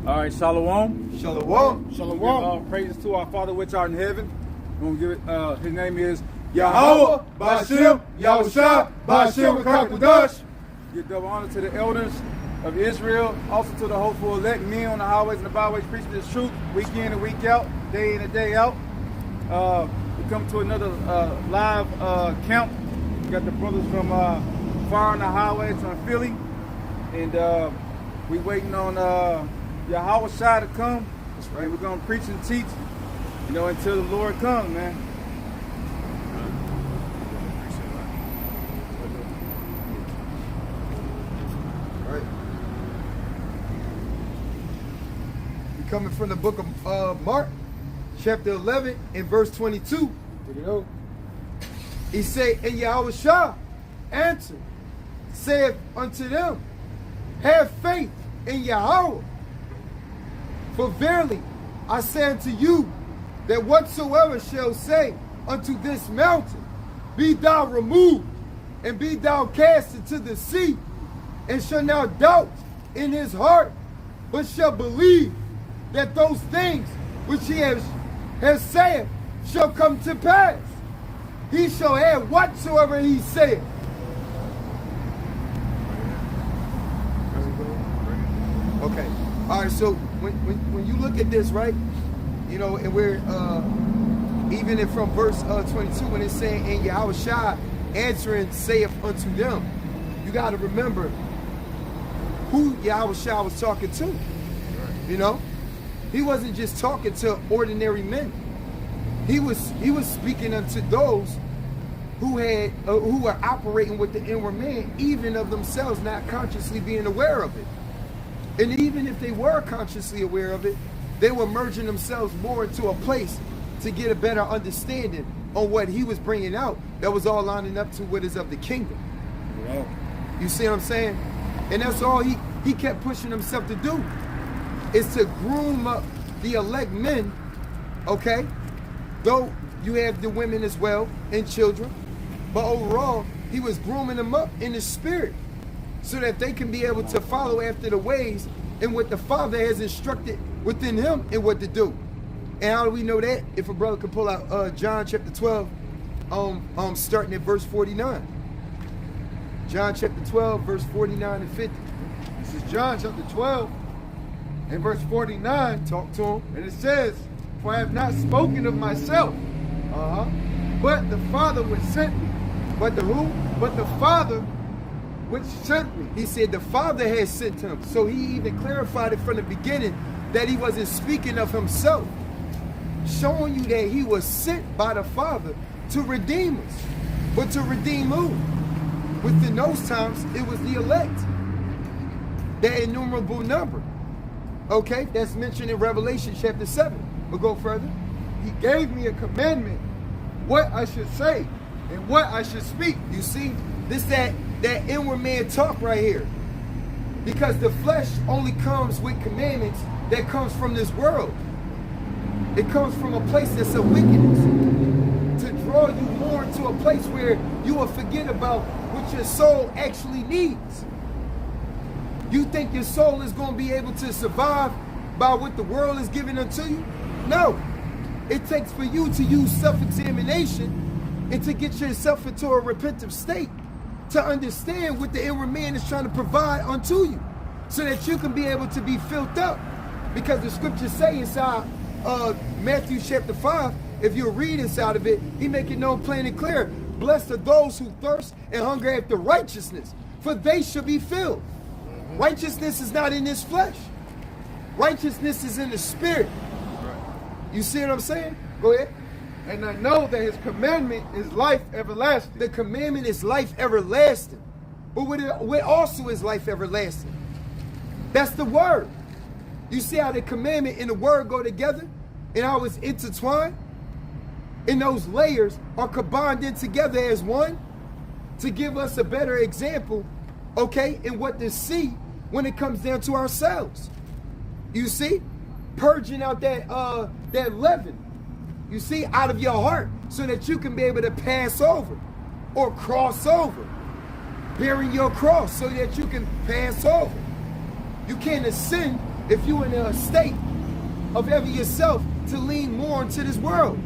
All right, shalom. Shalom. Shalom. All praises to our Father which art in heaven. We're gonna give it. His name is Yahweh Ba'Shem Yahushua Ba'Shem Kakadash. Give double honor to the elders of Israel, also to the hopeful elect men on the highways and the byways preaching this truth week in and week out, day in and day out. We come to another live camp. We got the brothers from far on the highways from Philly, and we waiting on Yahweh Shai to come. That's right. We're gonna preach and teach, until the Lord comes, man. Coming from the book of Mark, chapter 11 and verse 22. He said, and Yahweh Shah answered, saith unto them, have faith in Yahweh. For verily I say unto you, that whatsoever shall say unto this mountain, be thou removed, and be thou cast into the sea, and shall not doubt in his heart, but shall believe that those things which he has said shall come to pass. He shall have whatsoever he said. Okay. All right, so when you look at this, right, and we're even from verse 22, when it's saying, and Yahweh Shai answering saith unto them, you got to remember who Yahweh Shai was talking to. He wasn't just talking to ordinary men. He was speaking unto those who were operating with the inward man, even of themselves not consciously being aware of it. And even if they were consciously aware of it, they were merging themselves more into a place to get a better understanding on what he was bringing out. That was all lining up to what is of the kingdom. Yeah. You see what I'm saying? And that's all he kept pushing himself to do, is to groom up the elect men, okay? Though you have the women as well and children, but overall, he was grooming them up in the spirit so that they can be able to follow after the ways and what the Father has instructed within him and what to do. And how do we know that? If a brother could pull out John chapter 12, starting at verse 49. John chapter 12, verse 49 and 50. This is John chapter 12 and verse 49. Talk to him. And it says, for I have not spoken of myself, but the Father which sent me. But the who? But the Father which sent me. He said the Father has sent him. So he even clarified it from the beginning that he wasn't speaking of himself, showing you that he was sent by the Father to redeem us. But to redeem who? Within those times, it was the elect, that innumerable number. Okay, that's mentioned in Revelation chapter 7. We'll go further. He gave me a commandment, what I should say and what I should speak. You see, this that inward man talk right here. Because the flesh only comes with commandments that comes from this world. It comes from a place that's of wickedness, to draw you more into a place where you will forget about what your soul actually needs. You think your soul is going to be able to survive by what the world is giving unto you? No. It takes for you to use self-examination and to get yourself into a repentant state, to understand what the inward man is trying to provide unto you, so that you can be able to be filled up. Because the scriptures say inside Matthew chapter 5, if you read inside of it, he make it known plain and clear. Blessed are those who thirst and hunger after righteousness, for they shall be filled. Righteousness is not in this flesh. Righteousness is in the spirit. You see what I'm saying? Go ahead. And I know that his commandment is life everlasting. The commandment is life everlasting. But what also is life everlasting? That's the word. You see how the commandment and the word go together? And how it's intertwined? And those layers are combined in together as one to give us a better example, okay, in what to see when it comes down to ourselves. You see? Purging out that leaven, you see, out of your heart, so that you can be able to pass over or cross over. Bearing your cross so that you can pass over. You can't ascend if you're in a state of having yourself to lean more into this world.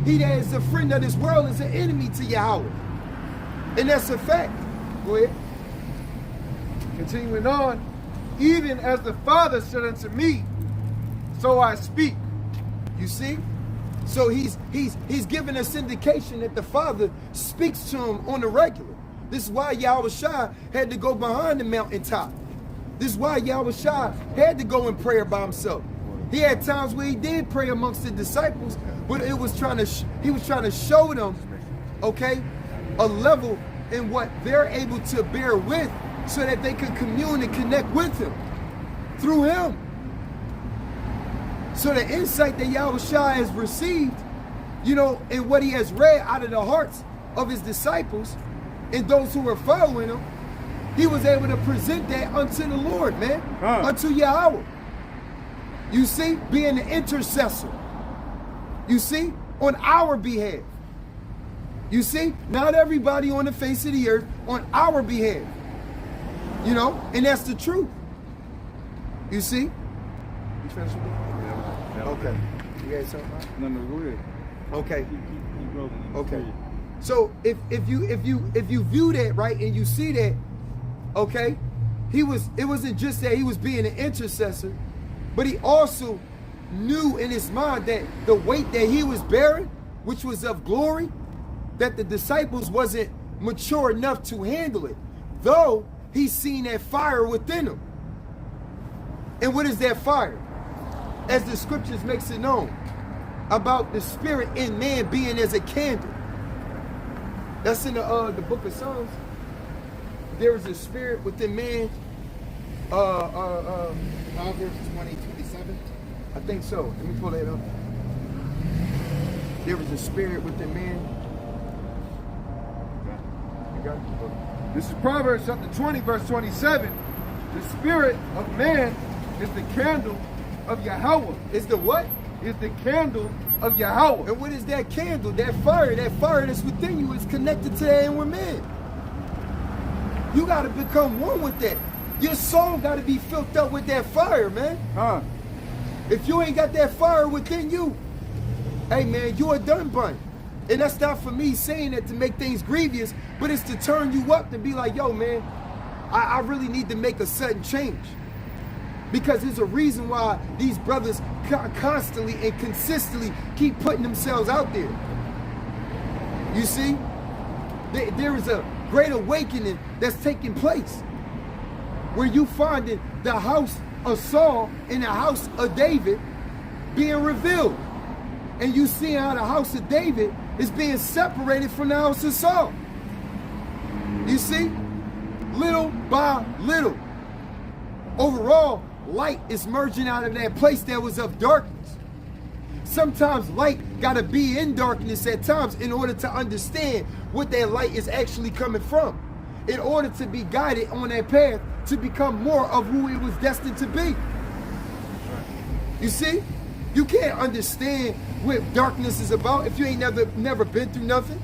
He that is a friend of this world is an enemy to Yahweh. And that's a fact. Go ahead. Continuing on, even as the Father said unto me, so I speak. You see? So he's giving us indication that the Father speaks to him on the regular. This is why Yahweh Shai had to go behind the mountaintop. This is why Yahweh Shai had to go in prayer by himself. He had times where he did pray amongst the disciples, but he was trying to show them, okay, a level in what they're able to bear with, so that they could commune and connect with him through him. So the insight that Yahweh Shai has received, you know, and what he has read out of the hearts of his disciples and those who were following him, he was able to present that unto the Lord, man, unto Yahweh. You see, being the intercessor. You see, on our behalf. You see, not everybody on the face of the earth, on our behalf. You know, and that's the truth. You see? You finished with that? Okay. You got something? No, go ahead. Okay. Keep rolling. Okay. So if you view that, right, and you see that, okay, it wasn't just that he was being an intercessor, but he also knew in his mind that the weight that he was bearing, which was of glory, that the disciples wasn't mature enough to handle it, though he's seen that fire within them. And what is that fire? As the scriptures makes it known, about the spirit in man being as a candle. That's in the book of Psalms. There is a spirit within man. Proverbs 20:27. I think so. Let me pull that up. There is a spirit within man. You got it? This is Proverbs chapter 20, verse 27. The spirit of man is the candle of Yahweh. It's the what? Is the candle of Yahweh. And what is that candle? That fire that's within you is connected to that inward man. You got to become one with that. Your soul got to be filled up with that fire, man. If you ain't got that fire within you, hey, man, you are done bun. And that's not for me saying that to make things grievous, but it's to turn you up to be like, yo, man, I really need to make a sudden change. Because there's a reason why these brothers constantly and consistently keep putting themselves out there. You see? There is a great awakening that's taking place, where you find the house of Saul and the house of David being revealed. And you see how the house of David is being separated from the house of Saul. You see? Little by little. Overall, light is merging out of that place that was of darkness. Sometimes light got to be in darkness at times in order to understand what that light is actually coming from, in order to be guided on that path to become more of who it was destined to be. You see? You can't understand what darkness is about if you ain't never been through nothing.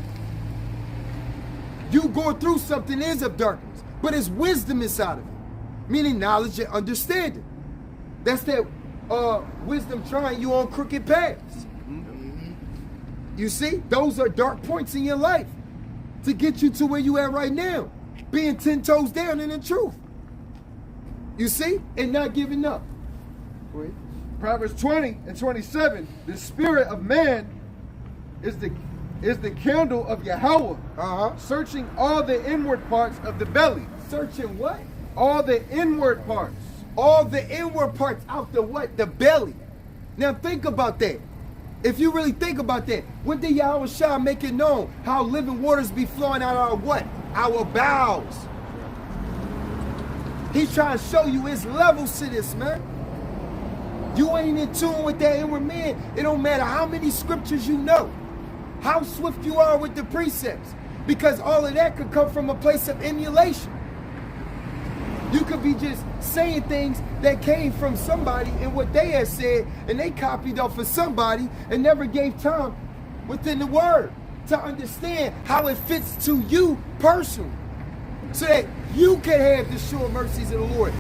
You going through something is of darkness, but it's wisdom inside of it, meaning knowledge and understanding. That's that wisdom trying you on crooked paths. You see, those are dark points in your life to get you to where you at right now, being 10 toes down in the truth. You see, and not giving up. Wait. Proverbs 20 and 27. The spirit of man is the candle of Yahweh, searching all the inward parts of the belly. Searching what? All the inward parts. All the inward parts out the what? The belly. Now think about that. If you really think about that, when did Yahweh Shai make it known how living waters be flowing out of our what? Our bowels. He's trying to show you his levels to this, man. You ain't in tune with that inward man. It don't matter how many scriptures you know, how swift you are with the precepts, because all of that could come from a place of emulation. You could be just saying things that came from somebody and what they had said, and they copied off of somebody and never gave time within the word to understand how it fits to you personally, so that you can have the sure mercies of the Lord.